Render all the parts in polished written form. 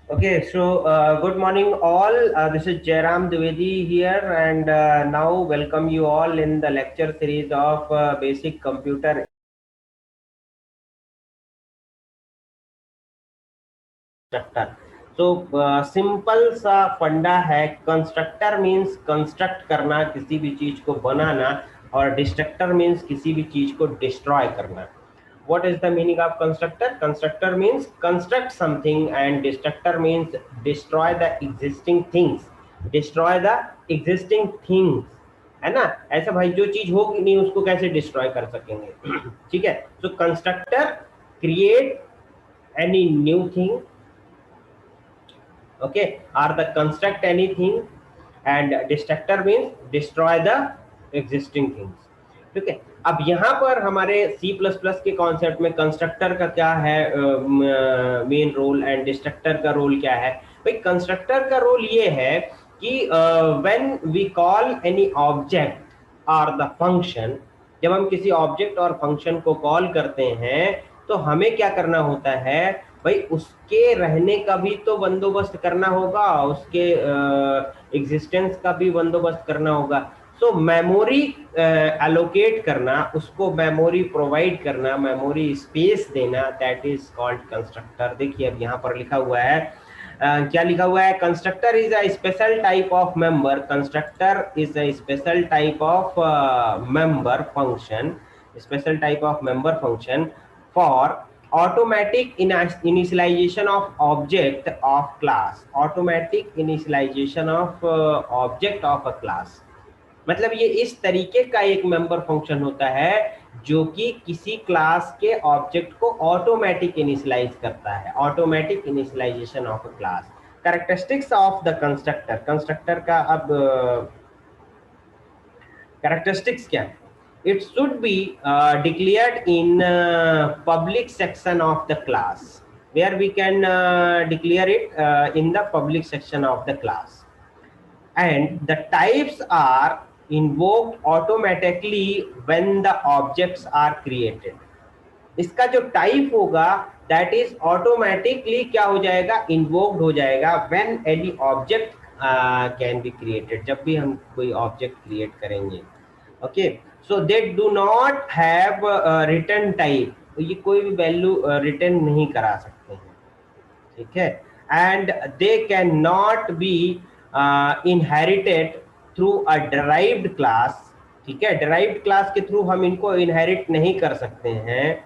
Okay, so good morning all. This is Jairam Dwivedi here, and now welcome you all in the lecture series of basic computer constructor. So simple सा फंडा है, constructor means construct करना, किसी भी चीज को बनाना, और destructor means किसी भी चीज को डिस्ट्रॉय करना. What is the meaning of constructor? Constructor means construct something and destructor means destroy the existing things. Destroy the existing things, है ना. ऐसा भाई जो चीज होगी नहीं उसको कैसे डिस्ट्रॉय कर सकेंगे. ठीक है. So constructor create any new thing, okay, or the construct anything, and destructor means destroy the existing things. ठीक है. अब यहाँ पर हमारे C++ के कॉन्सेप्ट में कंस्ट्रक्टर का क्या है मेन रोल एंड डिस्ट्रक्टर का रोल क्या है. भाई कंस्ट्रक्टर का रोल ये है कि when we call any object और द फंक्शन, जब हम किसी ऑब्जेक्ट और फंक्शन को कॉल करते हैं तो हमें क्या करना होता है भाई, उसके रहने का भी तो बंदोबस्त करना होगा, उसके एग्जिस्टेंस का भी बंदोबस्त करना होगा. सो मेमोरी एलोकेट करना, उसको मेमोरी प्रोवाइड करना, मेमोरी स्पेस देना, दैट इज कॉल्ड कंस्ट्रक्टर. देखिए अब यहाँ पर लिखा हुआ है, क्या लिखा हुआ है. Constructor is a special type of member. Constructor is a special type of member function. Special type of member function for automatic initialization of object of class. Automatic initialization of object of a class. मतलब ये इस तरीके का एक member function होता है जो कि किसी क्लास के ऑब्जेक्ट को ऑटोमेटिक इनिशियलाइज करता है. Automatic initialization of a class. Characteristics of the constructor. Constructor का अब कैरेक्टरिस्टिक्स क्या है. It should be declared in public section of the class, where we can declare it in the public section of the class, and the types are invoked automatically when the objects are created. इसका जो type होगा that is automatically क्या हो जाएगा, invoked हो जाएगा when any object can be created, जब भी हम कोई ऑब्जेक्ट क्रिएट करेंगे. Okay. So they do not have return type. ये कोई भी वैल्यू रिटर्न नहीं करा सकते हैं. ठीक है. And they can not be inherited through a derived class. ठीक है. डिराइव्ड क्लास के थ्रू हम इनको इनहेरिट नहीं कर सकते हैं.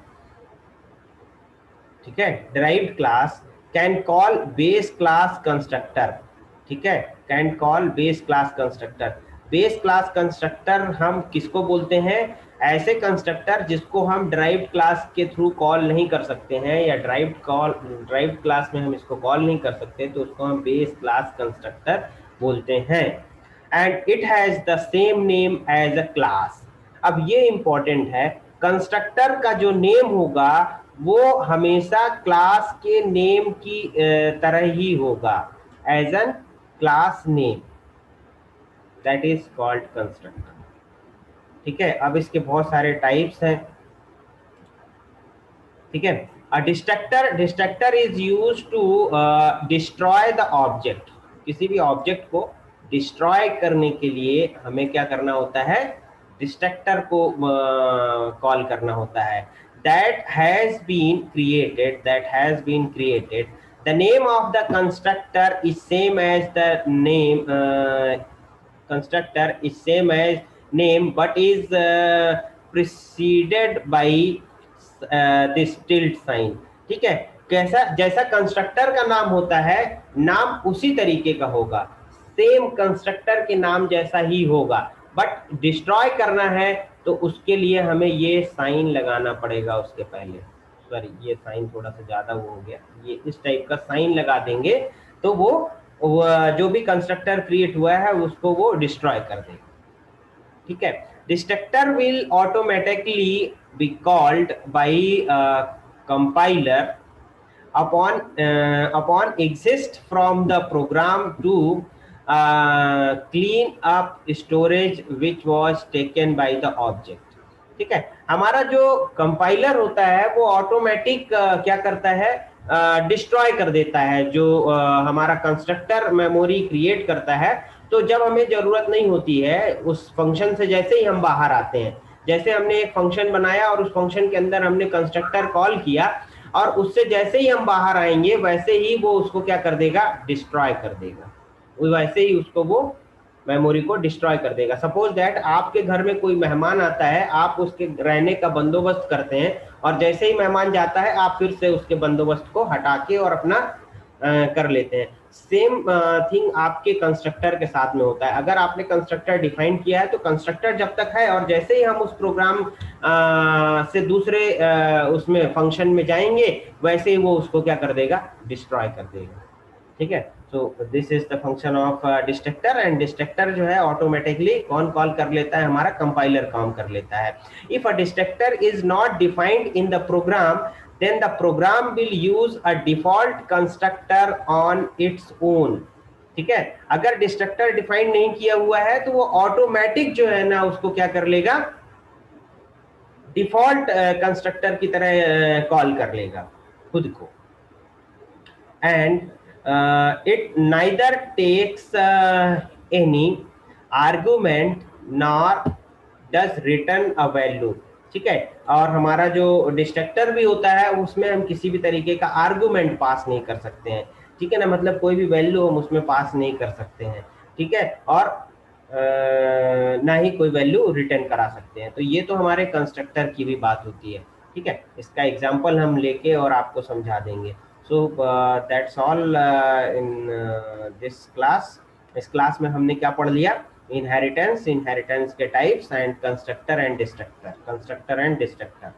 ठीक है. Derived class can call base class constructor. ठीक है. Can call base class constructor. Base class constructor हम किसको बोलते हैं, ऐसे कंस्ट्रक्टर जिसको हम ड्राइव्ड क्लास के थ्रू कॉल नहीं कर सकते हैं, या ड्राइव्ड क्लास में हम इसको कॉल नहीं कर सकते, तो उसको हम बेस क्लास कंस्ट्रक्टर बोलते हैं. And it has the same name as a class. अब ये इंपॉर्टेंट है, कंस्ट्रक्टर का जो नेम होगा वो हमेशा क्लास के नेम की तरह ही होगा, as an class name. That is called constructor. ठीक है. अब इसके बहुत सारे टाइप्स हैं. ठीक है. Destructor is use to destroy the object. किसी भी ऑब्जेक्ट को डिस्ट्रॉय करने के लिए हमें क्या करना होता है, डिस्ट्रक्टर को कॉल करना होता है. That has been created. The name of the constructor is same as the name. constructor is same as name but is preceded by this tilde sign. ठीक है. कैसा, जैसा कंस्ट्रक्टर का नाम होता है, नाम उसी तरीके का होगा, सेम कंस्ट्रक्टर के नाम जैसा ही होगा, बट डिस्ट्रॉय करना है तो उसके लिए हमें ये साइन लगाना पड़ेगा उसके पहले. सॉरी, ये साइन थोड़ा सा ज्यादा वो हो गया. ये इस टाइप का साइन लगा देंगे तो वो जो भी कंस्ट्रक्टर क्रिएट हुआ है उसको वो डिस्ट्रॉय कर देगा. ठीक है. Destructor will automatically be called by compiler upon exist from the program to clean up storage which was taken by the object. ठीक है. हमारा जो कंपाइलर होता है वो ऑटोमेटिक क्या करता है, डिस्ट्रॉय कर देता है, जो हमारा कंस्ट्रक्टर मेमोरी क्रिएट करता है। तो जब हमें जरूरत नहीं होती है उस फंक्शन से, जैसे ही हम बाहर आते हैं, जैसे हमने एक फंक्शन बनाया और उस फंक्शन के अंदर हमने कंस्ट्रक्टर कॉल किया, और उससे जैसे ही हम बाहर आएंगे वैसे ही वो उसको क्या कर देगा, डिस्ट्रॉय कर देगा, वैसे ही उसको वो मेमोरी को डिस्ट्रॉय कर देगा। सपोज दैट आपके घर में कोई मेहमान आता है, आप उसके रहने का बंदोबस्त करते हैं, और जैसे ही मेहमान जाता है आप फिर से उसके बंदोबस्त को हटा के और अपना कर लेते हैं। सेम थिंग आपके कंस्ट्रक्टर के साथ में होता है। अगर आपने कंस्ट्रक्टर डिफाइन किया है तो कंस्ट्रक्टर जब तक है, और जैसे ही हम उस प्रोग्राम से दूसरे उसमें फंक्शन में जाएंगे वैसे ही वो उसको क्या कर देगा, डिस्ट्रॉय कर देगा। ठीक है, so this is the function of destructor. And destructor जो है ऑटोमेटिकली कौन कॉल कर लेता है, हमारा कंपाइलर काम कर लेता है। If a destructor is not defined in the program, then the program will use a default constructor on its own। ठीक है, अगर डिस्ट्रक्टर डिफाइन नहीं किया हुआ है तो वो ऑटोमेटिक जो है ना उसको क्या कर लेगा, डिफॉल्ट कंस्ट्रक्टर की तरह कॉल कर लेगा खुद को। And it neither takes any argument nor does return a value. ठीक है, और हमारा जो डिस्ट्रक्टर भी होता है उसमें हम किसी भी तरीके का आर्गुमेंट पास नहीं कर सकते हैं। ठीक है ना, मतलब कोई भी वैल्यू हम उसमें पास नहीं कर सकते हैं। ठीक है, और ना ही कोई वैल्यू रिटर्न करा सकते हैं। तो ये तो हमारे कंस्ट्रक्टर की भी बात होती है। ठीक है, इसका एग्जांपल हम लेके और आपको समझा देंगे। So that's all in this class. इस क्लास में हमने क्या पढ़ लिया, इनहेरिटेंस, इनहेरिटेंस के types, and constructor and destructor, constructor and destructor.